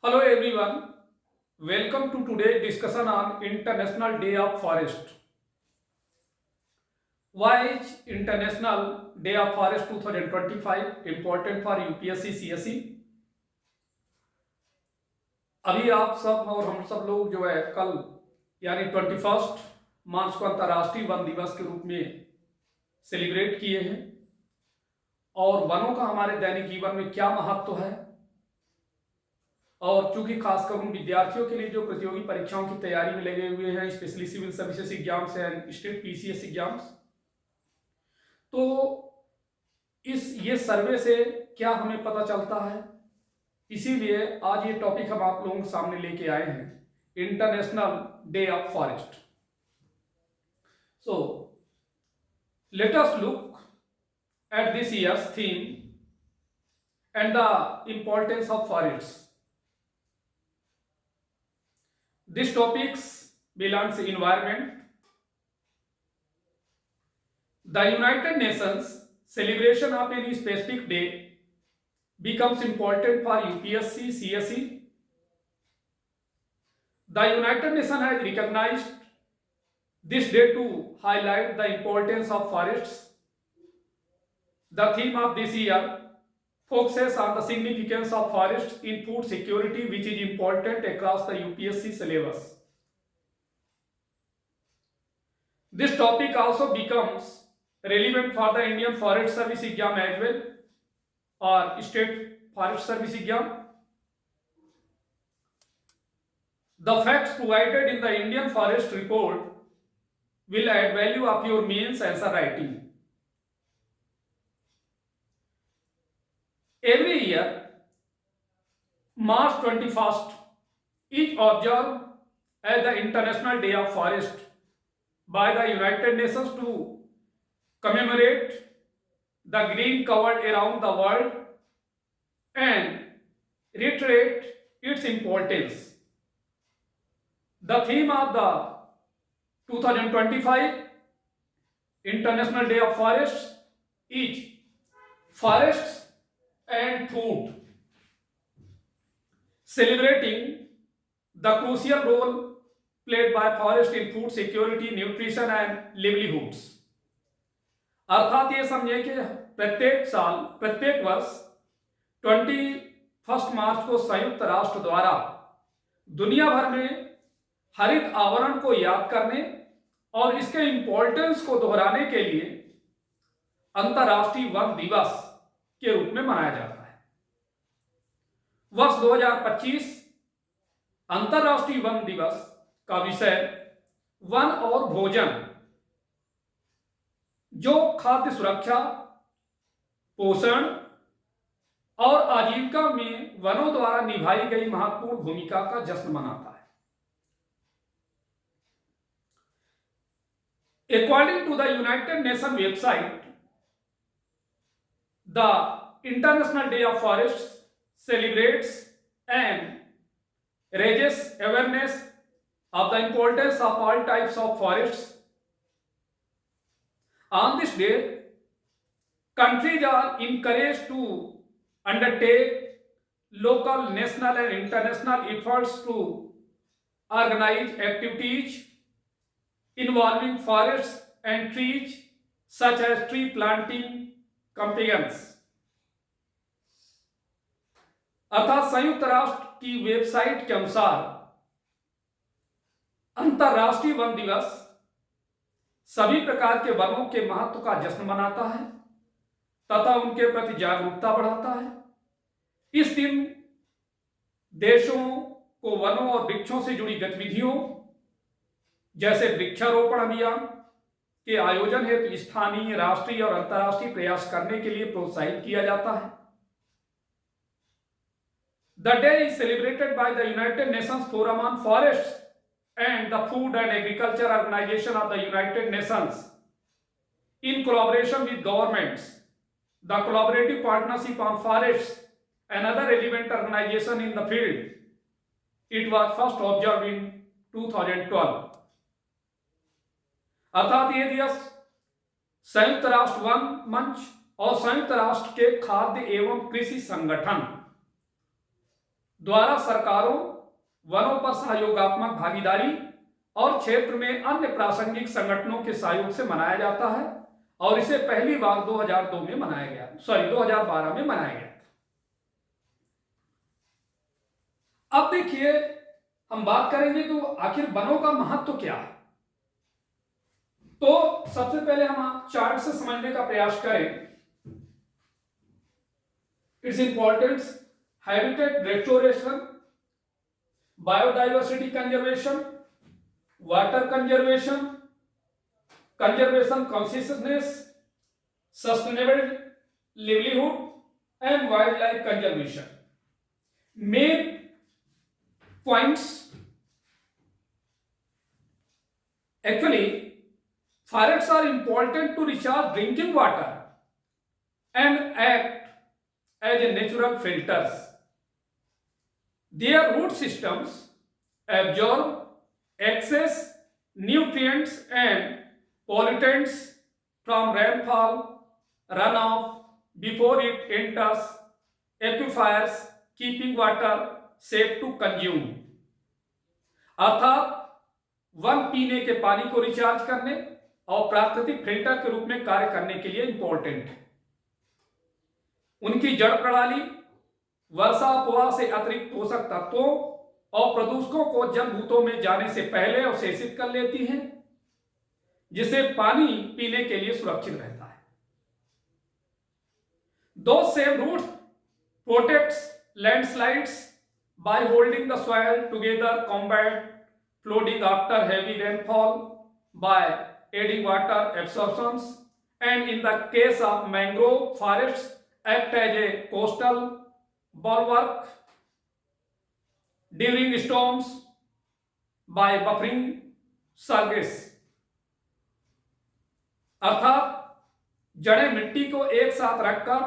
Hello everyone, welcome to today's discussion on International Day of Forest. Why is International Day of Forest 2025 important for UPSC CSE? अभी आप सब और हम सब लोग जो है कल यानी 21 मार्च को अंतर्राष्ट्रीय वन दिवस के रूप में सेलिब्रेट किए हैं और वनों का हमारे दैनिक जीवन में क्या महत्व है और चूंकि खासकर उन विद्यार्थियों के लिए जो प्रतियोगी परीक्षाओं की तैयारी में लगे हुए हैं, specially civil services exams and state PCS exams, तो इस ये सर्वे से क्या हमें पता चलता है, इसीलिए आज ये टॉपिक हम आप लोगों के सामने लेके आए हैं, international day of forest. So let us look at this years theme and the importance of forest. These topics belongs to environment. The United Nations celebration of any specific day becomes important for UPSC CSE. The United Nations has recognized this day to highlight the importance of forests. The theme of this year focuses on the significance of forests in food security, which is important across the UPSC syllabus. This topic also becomes relevant for the Indian Forest Service exam as well, or State Forest Service exam. The facts provided in the Indian Forest Report will add value of your mains answer writing. Every year, March 21st is observed as the International Day of Forest by the United Nations to commemorate the green covered around the world and reiterate its importance. The theme of the 2025 International Day of Forests is Forests and Food, celebrating the crucial role played by forest in food security, nutrition and livelihoods. अर्थात ये समझे कि प्रत्येक वर्ष 21 मार्च को संयुक्त राष्ट्र द्वारा दुनिया भर में हरित आवरण को याद करने और इसके इंपॉर्टेंस को दोहराने के लिए अंतर्राष्ट्रीय वन दिवस के रूप में मनाया जाता है। वर्ष 2025 अंतर्राष्ट्रीय वन दिवस का विषय वन और भोजन, जो खाद्य सुरक्षा, पोषण और आजीविका में वनों द्वारा निभाई गई महत्वपूर्ण भूमिका का जश्न मनाता है। According to the United Nations website, the International Day of Forests celebrates and raises awareness of the importance of all types of forests. On this day, countries are encouraged to undertake local, national and international efforts to organize activities involving forests and trees, such as tree planting campaigns. अर्थात संयुक्त राष्ट्र की website के अनुसार अंतर्राष्ट्रीय one दिवस सभी प्रकार के वनों के महत्व का जश्न मनाता है तथा उनके प्रति जागरूकता बढ़ाता है। इस दिन देशों को वनों और वृक्षों से जुड़ी गतिविधियों जैसे वृक्षारोपण अभियान के आयोजन हेतु स्थानीय, राष्ट्रीय और अंतर्राष्ट्रीय प्रयास करने के लिए प्रोत्साहित किया जाता है। The day is celebrated by the United Nations Forum on Forests and the Food and Agriculture Organization of the United Nations in collaboration with governments, the Collaborative Partnership on Forests and other relevant organizations in the field. It was first observed in 2012. अर्थात ये दिवस संयुक्त राष्ट्र one मंच और संयुक्त राष्ट्र के खाद्य एवं कृषि संगठन द्वारा सरकारों, वनों पर सहयोगात्मक भागीदारी और क्षेत्र में अन्य प्रासंगिक संगठनों के सहयोग से मनाया जाता है और इसे पहली बार 2002 में मनाया गया, 2012 में मनाया गया। अब देखिए, हम बात करेंगे कि आखिर वनों का महत्व क्या है। तो सबसे पहले हम चार्ट से समझने का प्रयास करें। Its importance, habitat restoration, biodiversity conservation, water conservation, conservation consciousness, sustainable livelihood and wild life conservation. Main points. Actually, forests are important to recharge drinking water and act as a natural filters. Their root systems absorb excess nutrients and pollutants from rainfall runoff before it enters aquifers, keeping water safe to consume. अर्थात वन पीने के पानी को recharge करने और प्राकृतिक filter के रूप में कार्य करने के लिए इंपॉर्टेंट है। उनकी जड़ प्रणाली वर्षा अपवाह से अतिरिक्त पोषक तत्वों और प्रदूषकों को जलभूतों में जाने से पहले अवशेषित कर लेती हैं, जिससे पानी पीने के लिए सुरक्षित रहता है। Those same roots protects landslides by holding the soil together, combat flooding after heavy rainfall by aiding water absorptions, and in the case of mangrove forests act as a coastal bulwark during storms by buffering surges। अर्थात जड़ें मिट्टी को एक साथ रखकर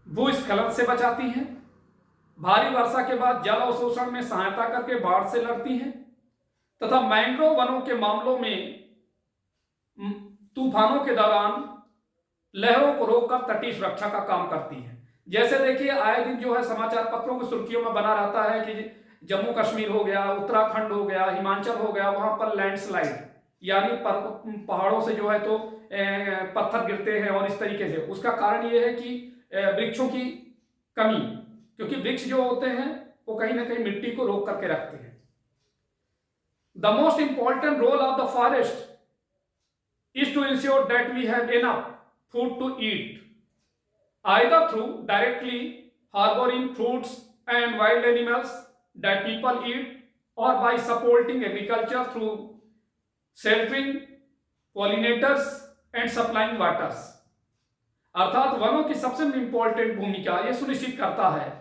भूस्खलन से बचाती हैं, भारी वर्षा के बाद जल अवशोषण में सहायता करके बाढ़ से लड़ती हैं तथा मैंग्रोव वनों के मामलों में तूफानों के दौरान लहरों को रोककर तटीय सुरक्षा का काम करती हैं। जैसे देखिए, आए दिन जो है समाचार पत्रों की सुर्खियों में बना रहता है कि जम्मू कश्मीर हो गया, उत्तराखंड हो गया, हिमाचल हो गया, वहां पर लैंडस्लाइड यानी पहाड़ों से जो है तो पत्थर गिरते हैं और इस तरीके से। उसका कारण यह है कि वृक्षों की कमी, क्योंकि वृक्ष जो होते हैं वो कहीं ना कहीं मिट्टी को रोक करके रखते हैं। The most important role of the forest is to ensure that we have enough food to eat, either through directly harbouring fruits and wild animals that people eat और by supporting agriculture through sheltering pollinators and supplying waters. अर्थात वनों की सबसे important भूमिका यह सुनिश्चित करता है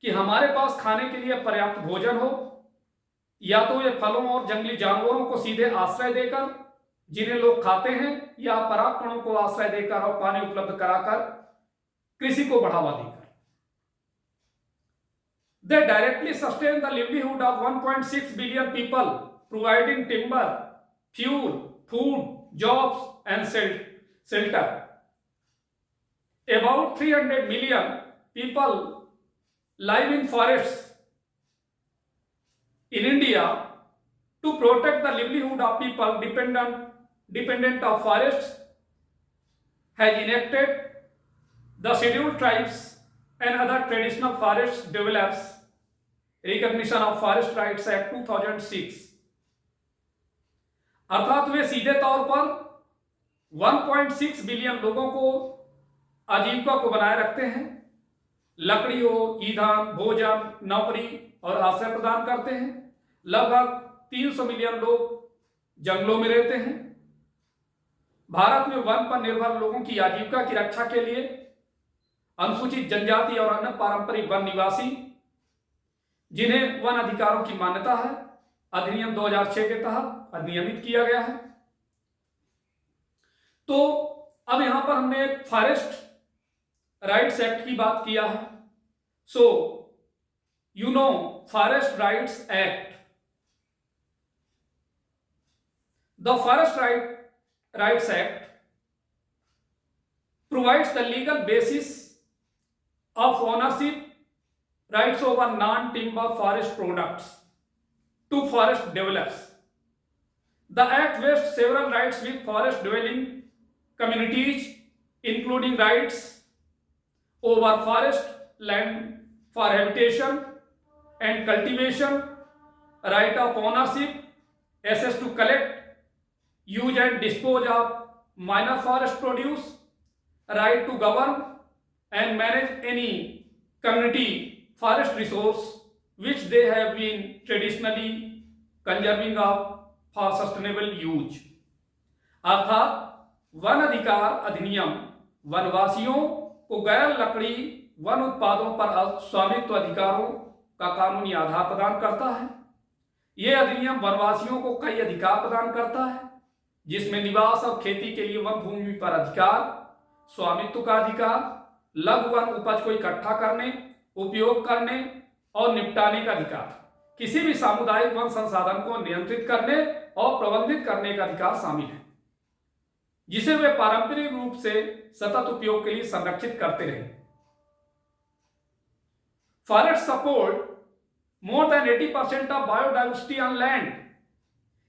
कि हमारे पास खाने के लिए पर्याप्त भोजन हो, या तो ये फलों और जंगली जानवरों को सीधे आश्रय देकर जिन्हें लोग खाते हैं, या परागकणों को आश्रय देकर और पानी उपलब्ध कराकर कृषि को बढ़ावा देकर। दे directly sustain the livelihood of 1.6 billion people, providing timber, fuel, food, jobs and shelter. About 300 million people live in forests in India. To protect the livelihood of people dependent of forests, has enacted the Scheduled Tribes and other traditional forest develops Recognition of Forest Rights Act 2006। अर्थात वे सीधे तौर पर 1.6 billion लोगों को आजीविका को बनाए रखते हैं, लकड़ी हो, ईंधन, भोजन, नौकरी और आश्रय प्रदान करते हैं। लगभग 300 मिलियन लोग जंगलों में रहते हैं। भारत में वन पर निर्भर लोगों की आजीविका की रक्षा के लिए अनुसूचित जनजाति और अन्य पारंपरिक वन निवासी जिन्हें वन अधिकारों की मान्यता है, अधिनियम 2006 के तहत अधिनियमित किया गया है। तो अब यहां पर हमने फॉरेस्ट राइट्स एक्ट की बात किया है। So you know forest rights act, the forest rights act provides the legal basis of ownership, rights over non-timber forest products to forest developers. The Act vests several rights with forest dwelling communities, including rights over forest land for habitation and cultivation, right of ownership, access to collect, use and dispose of minor forest produce, right to govern and manage any community forest resource which they have been traditionally conserving of for sustainable use. अर्थात one अधिकार अधिनियम वनवासियों को गैर लकड़ी one उत्पादों पर स्वामित्व अधिकारों का कानूनी आधार प्रदान करता है। यह अधिनियम वनवासियों को कई अधिकार प्रदान करता है, जिसमें निवास और खेती के लिए वन भूमि पर अधिकार, स्वामित्व का अधिकार, लघु वन उपज को इकट्ठा करने, उपयोग करने और निपटाने का अधिकार, किसी भी सामुदायिक वन संसाधन को नियंत्रित करने और प्रबंधित करने का अधिकार शामिल है, जिसे वे पारंपरिक रूप से सतत उपयोग के लिए संरक्षित करते रहे। Forests support more than 80% of biodiversity on land,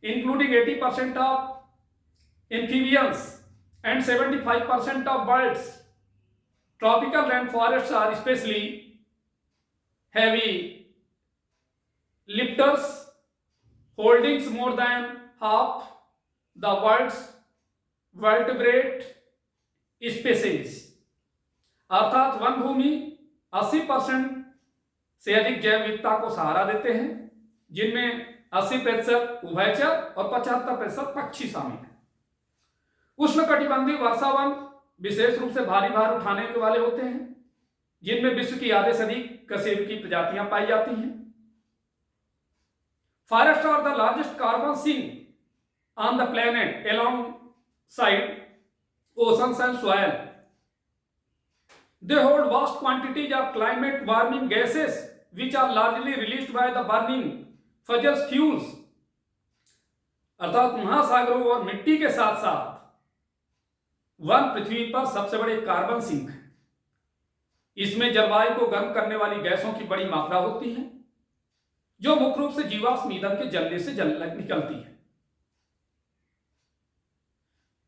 including 80% of amphibians and 75% of birds. Tropical rainforests are especially heavy lifters, holding more than half the world's vertebrate species. अर्थात वन भूमि 80% से अधिक जैव विविधता को सहारा देते हैं, जिनमें 80% उभयचर और 75% पक्षी शामिल हैं। उष्णकटिबंधीय वर्षावन विशेष रूप से भारी भार उठाने के वाले होते हैं, जिनमें विश्व की आधे से अधिक कशेरुकी की प्रजातियां पाई जाती हैं। Forests are the largest carbon sink on the planet alongside oceans and soil. They hold vast quantities of climate warming gases which are largely released by the burning fossil fuels. अर्थात महासागरों और मिट्टी के साथ साथ वन पृथ्वी पर सबसे बड़े carbon sink है। इसमें जलवायु को गर्म करने वाली गैसों की बड़ी मात्रा होती है, जो मुख्य रूप से जीवाश्म ईंधन के जलने से निकलती है।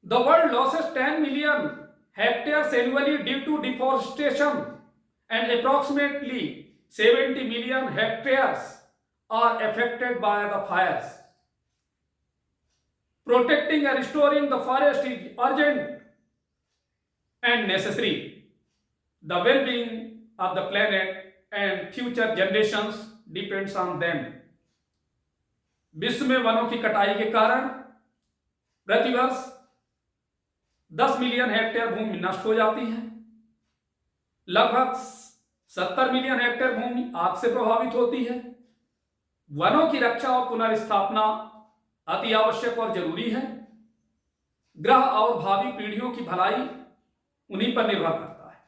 The world loses 10 million hectares annually due to deforestation, and approximately 70 million hectares are affected by the fires. Protecting and restoring the forest is urgent and necessary. The well-being of the planet and future generations depends on them. विश्व में वनों की कटाई के कारण प्रतिवर्ष 10 million hectare भूमि नष्ट हो जाती है। लगभग 70 मिलियन हेक्टेयर भूमि आग से प्रभावित होती है। वनों की रक्षा और पुनर्स्थापना अति आवश्यक और जरूरी है। ग्रह और भावी पीढ़ियों की भलाई उन्हीं पर निर्भर करता है।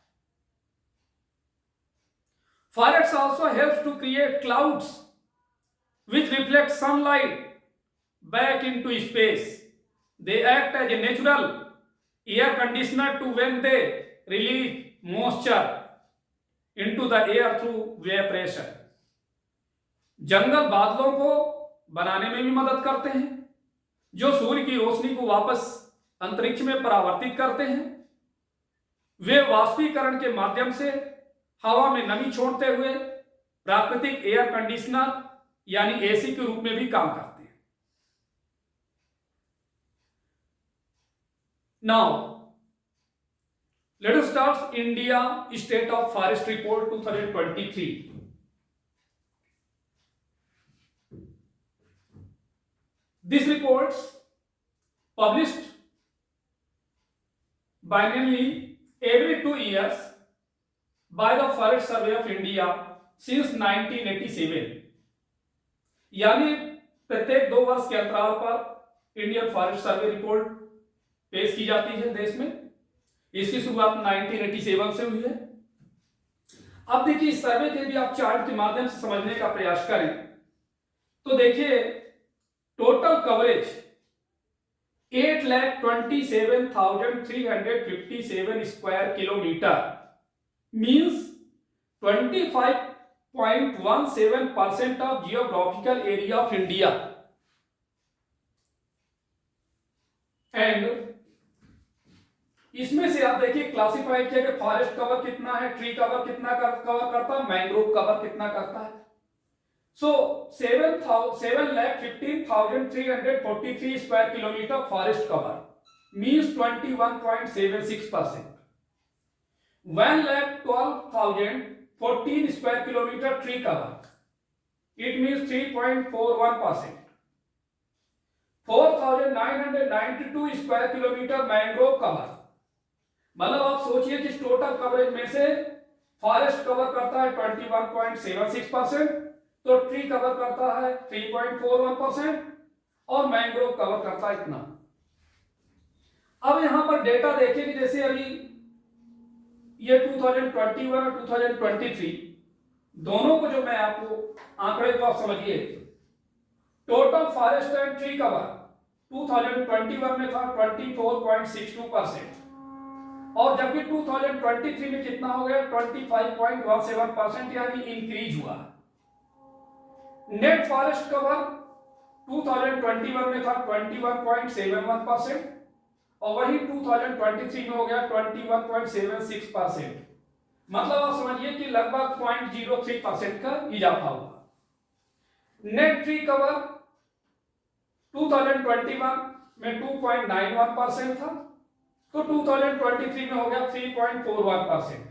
Forests also helps to create clouds which reflect sunlight back into space. They act as a natural air conditioner to when they release moisture into the air through evaporation. जंगल बादलों को बनाने में भी मदद करते हैं, जो सूर्य की रोशनी को वापस अंतरिक्ष में परावर्तित करते हैं। वे वाष्पीकरण के माध्यम से हवा में नमी छोड़ते हुए प्राकृतिक एयर कंडीशनर यानी एसी के रूप में भी काम करते हैं। Now, let us start India State of Forest Report 2023. This reports published biennially every 2 years by the Forest Survey of India since 1987. यानी प्रत्येक 2 वर्ष के अंतराल पर इंडियन फॉरेस्ट सर्वे रिपोर्ट पेश की जाती है देश में। इसकी शुरुआत 1987 से हुई है। अब देखिए, इस सर्वे के भी आप चार्ट के माध्यम से समझने का प्रयास करें तो देखिए, total coverage 8,27,357 square kilometre means 25 0.17% of geographical area of India and इसमें से आप देखिए क्लासिफाई किया कि फॉरेस्ट कवर कितना है, ट्री कवर कितना कवर करता है, मैंग्रोव कवर कितना करता है। सो 7,15,343 square kilometre forest cover means 21.76%। 1,12,014 square kilometre tree cover it means 3.41%। 4,992 square kilometre mangrove cover, मतलब आप सोचिए कि टोटल कवरेज में से फॉरेस्ट कवर करता है 21.76%, तो ट्री कवर करता है 3.41% और मैंग्रोव कवर करता है इतना। अब यहां पर डेटा देखिए कि जैसे अभी ये 2021 और 2023 दोनों को जो मैं आपको आंकड़े को आप समझिए, total forest and tree cover 2021 में था 24.62% और जबकि 2023 में कितना हो गया 25.17%, यानी इंक्रीज हुआ। नेट फॉरेस्ट कवर 2021 में था 21.71% और वही 2023 में हो गया 21.76%, मतलब आप समझिए कि लगभग 0.03% का इजाफा हुआ। नेट ट्री कवर 2021 में 2.91% था, तो 2023 में हो गया 3.41%,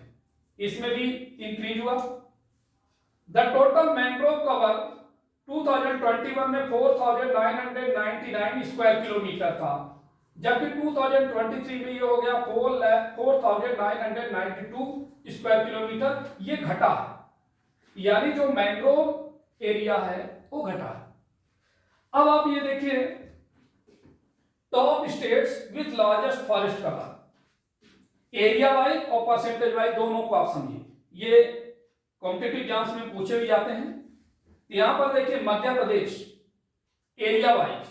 इसमें भी इंक्रीज हुआ। द टोटल मैंग्रोव कवर 2021 में 4,999 स्क्वायर किलोमीटर था, जबकि 2023 में ये हो गया 4,992 स्क्वायर किलोमीटर, ये घटा, यानी जो मैंग्रोव एरिया है वो घटा। अब आप ये देखिए top states with largest forest cover, area wise और परसेंटेज वाइज दोनों को आप समझिए, ये कॉम्पिटिटिव एग्जाम्स में पूछे भी जाते हैं। यहां पर देखिए मध्य प्रदेश एरिया वाइज,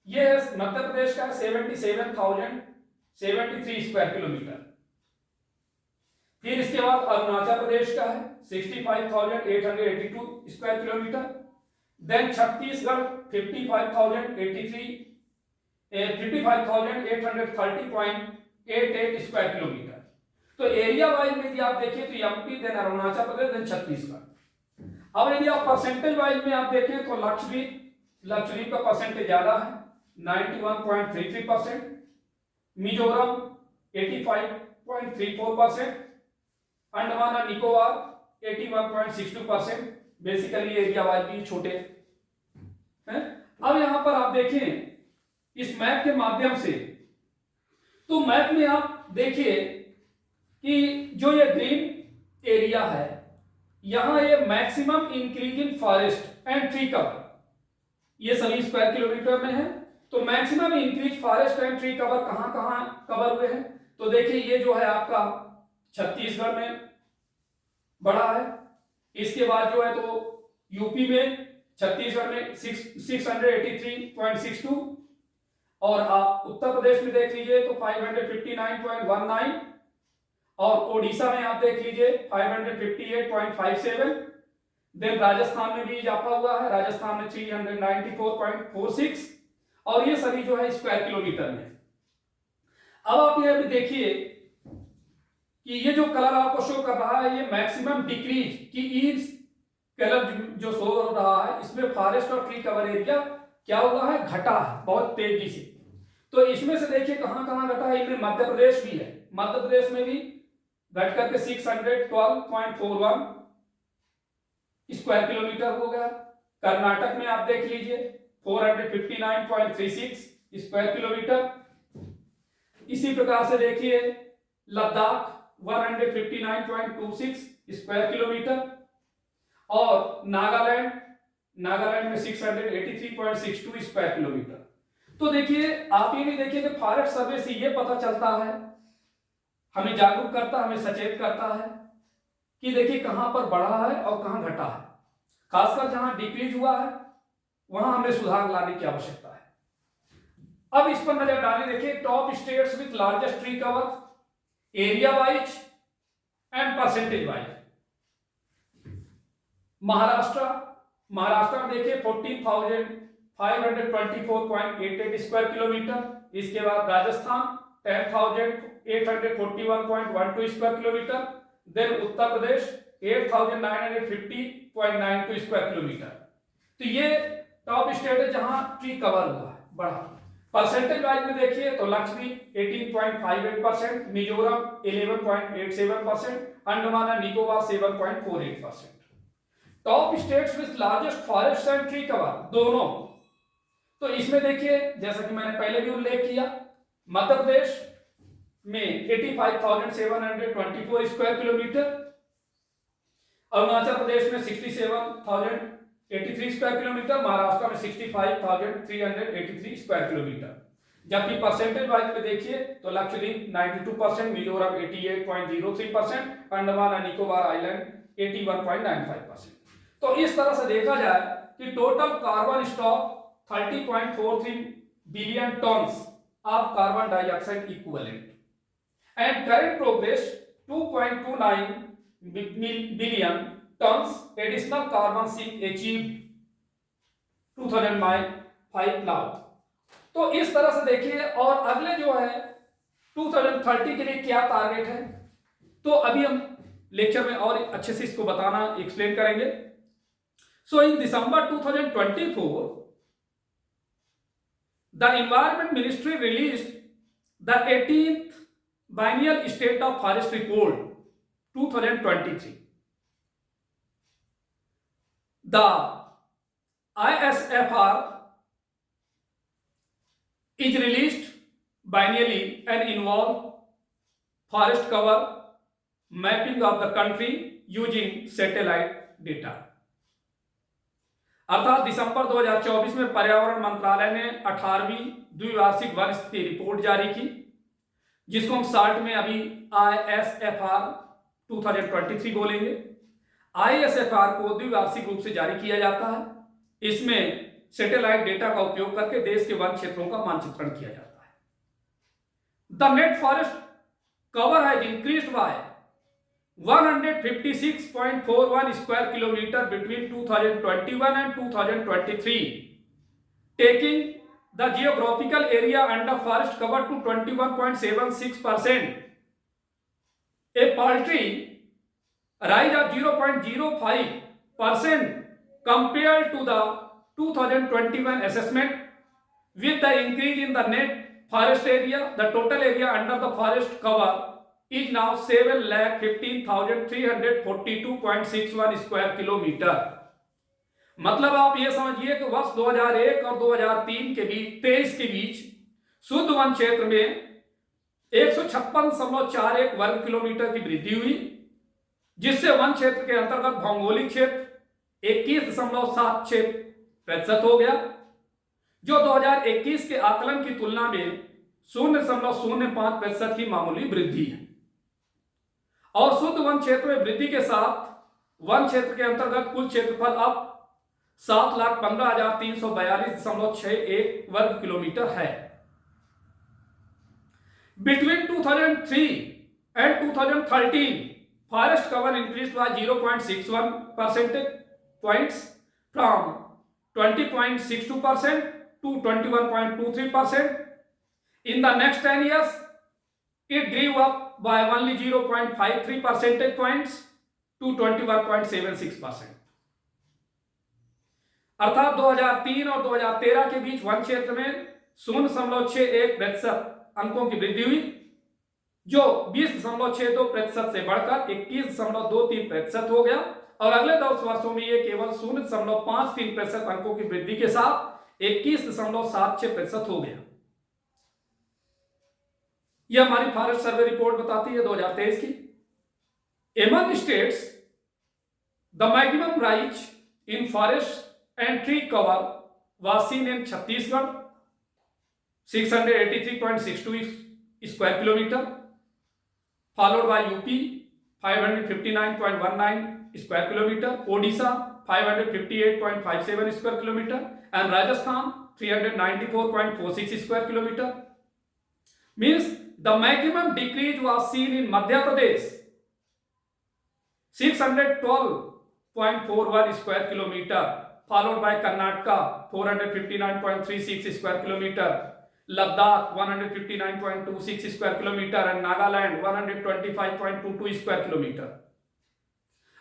ये है मध्य प्रदेश का 77,073 स्क्वायर किलोमीटर। फिर इसके बाद अरुणाचल प्रदेश का है 65,882 square kilometre. Then Chhattisgarh 55,830.88 square kilometre. तो एरिया वाइज में यदि आप देखिए तो MP, then Arunachal Pradesh, then Chhattisgarh. अब यदि आप परसेंटेज वाइज में आप देखें तो लक्षद्वीप का परसेंटेज ज्यादा है 91.33%, मिजोरम 85.34%, अंडमान और निकोबार 81.62%। बेसिकली एरिया वाइज भी छोटे हैं। अब यहां पर आप देखें इस मैप के माध्यम से, तो मैप में आप देखिए कि जो ये ग्रीन एरिया है, यहां ये maximum increase in forest and tree cover, ये सभी स्क्वायर किलोमीटर में है। तो maximum increase forest and tree cover कहां कहां कवर हुए हैं, तो देखिए ये जो है आपका छत्तीसगढ़ में बड़ा है, इसके बाद जो है तो यूपी में, छत्तीसगढ़ में 683.62 और आप उत्तर प्रदेश में देख लीजिए तो 559.19 और ओडिशा में आप देख लीजिए 558.57। देन राजस्थान में भी इजाफा हुआ है, राजस्थान में 394.46 और ये सभी जो है स्क्वायर किलोमीटर में। अब आप ये भी देखिए कि ये जो कलर आपको शो कर रहा है ये मैक्सिमम डिक्रीज की ईज कलर जो शो हो रहा है, इसमें फॉरेस्ट और ट्री कवर एरिया क्या हुआ है, घटा है बहुत तेजी से। तो इसमें से देखिए कहां कहां घटा है, इनमें मध्य प्रदेश भी है, मध्य प्रदेश में भी घट करके 612.41 स्क्वायर किलोमीटर हो गया। कर्नाटक में आप देख लीजिए 459.36 स्क्वायर किलोमीटर। इसी प्रकार से देखिए लद्दाख 159.26 स्क्वायर किलोमीटर और नागालैंड में 683.62 स्क्वायर किलोमीटर। तो देखिए आप ये भी देखिए कि फॉरेस्ट सर्वे से ये पता चलता है, हमें जागरूक करता, हमें सचेत करता है कि देखिए कहां पर बढ़ा है और कहां घटा है, खासकर जहां डिक्रीज हुआ है वहां हमें सुधार लाने की आवश्यकता है। अब इस पर नजर डालें, देखिए top states with largest tree cover area wise and percentage wise. Maharashtra में देखिए 14,524.88 स्क्वायर किलोमीटर। इसके बाद Rajasthan 10,841.12 square kilometre. Then Uttar Pradesh 8,950.92 square kilometre. तो ये टॉप स्टेट है जहां ट्री कवर हुआ है बड़ा। परसेंटेज वाइज में देखिए तो Lakshadweep 18.58%, Mizoram 11.87%, Andaman and Nicobar 7.48%। Top states with largest forest and tree cover दोनों। तो इसमें देखिए जैसा कि मैंने पहले भी उल्लेख किया, मध्य प्रदेश में 85,724 स्क्वायर किलोमीटर, अरुणाचल प्रदेश में 67,083 स्क्वायर किलोमीटर, महाराष्ट्र में 65,383 स्क्वायर किलोमीटर। जबकि परसेंटेज वाइज में देखिए तो लक्षद्वीप 92%, मिजोरम 88.03%, अंडमान एंड निकोबार आइलैंड 81.95%। तो इस तरह से देखा जाए कि total carbon stock 30.43 billion tons of carbon dioxide equivalent and current progress 2.29 billion tons additional carbon sink achieve 2005 cloud. तो इस तरह से देखिए, और अगले जो है 2030 के लिए क्या टारगेट है, तो अभी हम लेक्चर में और अच्छे से इसको बताना एक्सप्लेन करेंगे। So in December 2024, the Environment Ministry released the 18th Biennial State of Forest Report 2023. The ISFR is released biennially and involve forest cover mapping of the country using satellite data। अर्थात दिसंबर 2024 में पर्यावरण मंत्रालय ने 18वीं द्विवार्षिक one स्थिति report जारी की, जिसको हम शॉर्ट में अभी ISFR 2023 बोलेंगे। ISFR को द्विवार्षिक रूप से जारी किया जाता है। इसमें सैटेलाइट डेटा का उपयोग करके देश के वन क्षेत्रों का मानचित्रण किया जाता है। The net forest cover has increased by 156.41 square kilometer between 2021 and 2023, taking the geographical area under forest cover to 21.76%, a paltry rise of 0.05% compared to the 2021 assessment. With the increase in the net forest area, the total area under the forest cover is now 7,15,342.61 square kilometre. मतलब आप ये समझिए कि वर्ष 2001 और 2003 के बीच 23 के बीच शुद्ध वन क्षेत्र में 156.41 वर्ग किलोमीटर की वृद्धि हुई, जिससे वन क्षेत्र के अंतर्गत भौगोलिक क्षेत्र 21.76% हो गया, जो 2021 के आकलन की तुलना में 0.05% की मामूली वृद्धि है। और शुद्ध वन क्षेत्र में वृद्धि के साथ वन क्षेत्र के अंतर्गत कुल क्षेत्रफल अब 7,15,342.61 वर्ग किलोमीटर है। Between 2003 and 2013, forest cover increased by 0.61 percentage points from 20.62% to 21.23%. In the next 10 years, it grew up by only 0.53 percentage points to 21.76%। अर्थात 2003 और 2013 के बीच वन क्षेत्र में 0.61% अंकों की वृद्धि हुई, जो 20.62% से बढ़कर 21.23% हो गया, और अगले 10 वर्षों में ये केवल 0.53% अंकों की वृद्धि के साथ 21.76% हो गया। यह हमारी फॉरेस्ट सर्वे रिपोर्ट बताती है 2023 की। Among states the maximum rise in forest and tree cover was seen in Chhattisgarh 683.62 square kilometre, followed by UP 559.19 square kilometre, Odisha 558.57 square kilometre and Rajasthan 394.46 square kilometre. Means the maximum decrease was seen in Madhya Pradesh 612.06 441 square kilometre, followed by Karnataka 459.36 square kilometre, Ladakh 159.26 square kilometre and Nagaland 125.22 square kilometre.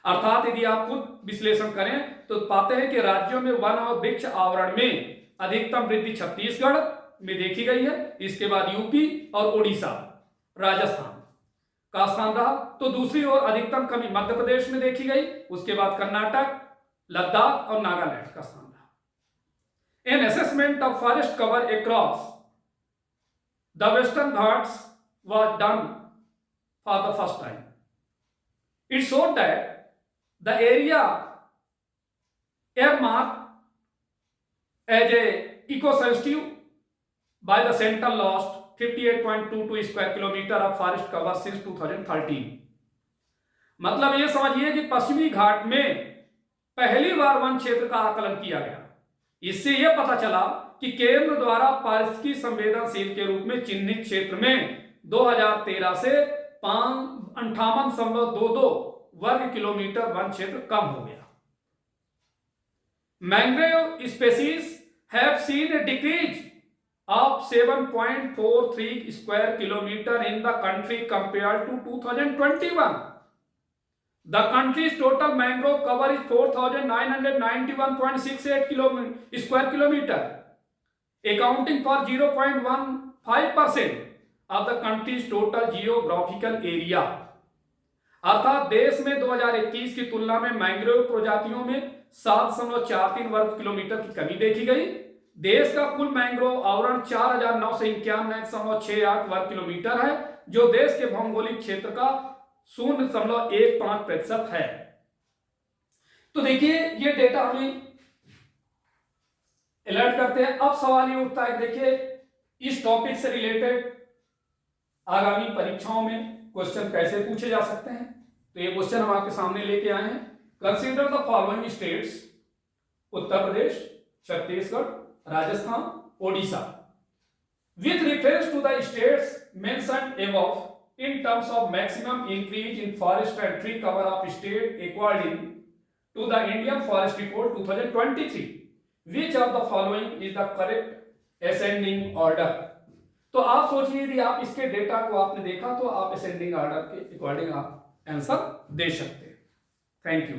अर्थात यदि आप खुद विश्लेषण करें तो पाते हैं कि राज्यों में वन और वृक्ष आवरण में अधिकतम वृद्धि छत्तीसगढ़ में देखी गई है, इसके बाद यूपी और ओडिशा, राजस्थान का स्थान रहा। तो दूसरी ओर अधिकतम कमी मध्य प्रदेश में देखी गई, उसके बाद कर्नाटक, लद्दाख और नागालैंड का स्थान रहा। An assessment of forest cover across the western Ghats was done for the first time. It showed that the area earmarked as a eco-sensitive by the center lost 58.22 square kilometer of forest cover since 2013। मतलब ये समझिए कि पश्चिमी घाट में पहली बार one क्षेत्र का आकलन किया गया। इससे यह पता चला कि केंद्र द्वारा पारिस्थितिकी संवेदनशील के रूप में चिन्हित क्षेत्र में 2013 से 58.22 वर्ग किलोमीटर वन क्षेत्र कम हो गया। Mangrove species have seen a decrease of 7.43 square kilometre in the country compared to 2021। The country's total mangrove cover is 4991.68 square kilometre, accounting for 0.15% of the country's total geographical area. अर्थात देश में 2021 की तुलना में मैंग्रोव प्रजातियों में 7.43 वर्ग kilometre की कमी देखी गई। देश का कुल मैंग्रोव आवरण 4991.68 वर्ग किलोमीटर है, जो देश के भौगोलिक क्षेत्र का 0.15% है। तो देखिए ये डेटा हमें अलर्ट करते हैं। अब सवाल ये उठता है, देखिए इस टॉपिक से रिलेटेड आगामी परीक्षाओं में क्वेश्चन कैसे पूछे जा सकते हैं। तो ये क्वेश्चन हम आपके सामने लेके आए हैं। Consider the following states: Uttar Pradesh, Chhattisgarh, Rajasthan, Odisha. With reference to the states mentioned above in terms of maximum increase in forest and tree cover of state according to the Indian forest report 2023, which of the following is the correct ascending order. तो आप सोचिए यदि आप इसके data को आपने देखा तो आप असेंडिंग ऑर्डर के अकॉर्डिंग आप आंसर दे सकते हैं। Thank you.